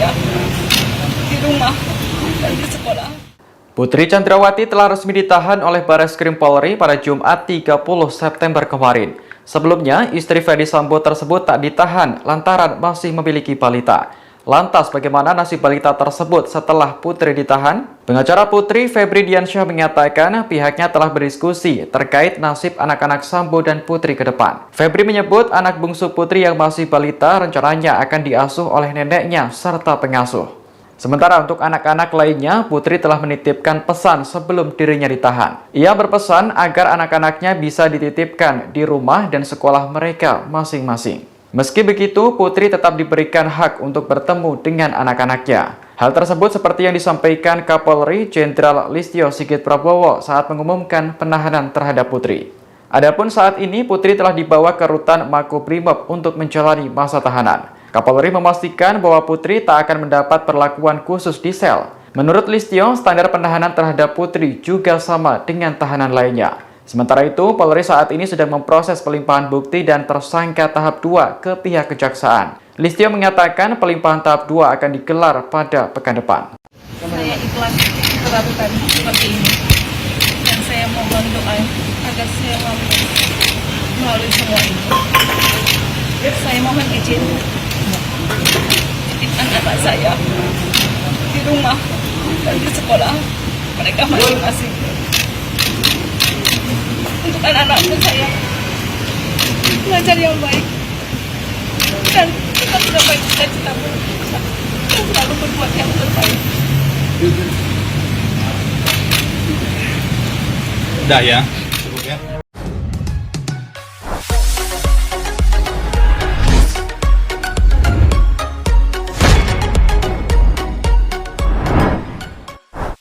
saya di rumah dan di sekolah. Putri Chandrawati telah resmi ditahan oleh Barreskrim Polri pada Jumat 30 September kemarin. Sebelumnya, istri Ferdy Sambo tersebut tak ditahan lantaran masih memiliki balita. Lantas, bagaimana nasib balita tersebut setelah Putri ditahan? Pengacara Putri, Febri Diansyah, mengatakan pihaknya telah berdiskusi terkait nasib anak-anak Sambo dan Putri ke depan. Febri menyebut anak bungsu Putri yang masih balita rencananya akan diasuh oleh neneknya serta pengasuh. Sementara untuk anak-anak lainnya, Putri telah menitipkan pesan sebelum dirinya ditahan. Ia berpesan agar anak-anaknya bisa dititipkan di rumah dan sekolah mereka masing-masing. Meski begitu, Putri tetap diberikan hak untuk bertemu dengan anak-anaknya. Hal tersebut seperti yang disampaikan Kapolri Jenderal Listio Sigit Prabowo saat mengumumkan penahanan terhadap Putri. Adapun saat ini, Putri telah dibawa ke rutan Makobrimob untuk menjalani masa tahanan. Kapolri memastikan bahwa Putri tak akan mendapat perlakuan khusus di sel. Menurut Listio, standar penahanan terhadap Putri juga sama dengan tahanan lainnya. Sementara itu, Polri saat ini sedang memproses pelimpahan bukti dan tersangka tahap 2 ke pihak kejaksaan. Listio mengatakan pelimpahan tahap 2 akan digelar pada pekan depan. Saya ikhlas peraturan seperti ini. Dan saya mohon doa agar saya mampu melalui semua ini. Saya mohon izin titipkan anak saya di rumah dan di sekolah mereka masing-masing. Untuk anak-anakku saya belajar yang baik dan kita sudah baik cita-cita dan selalu berbuat yang terbaik. Udah ya.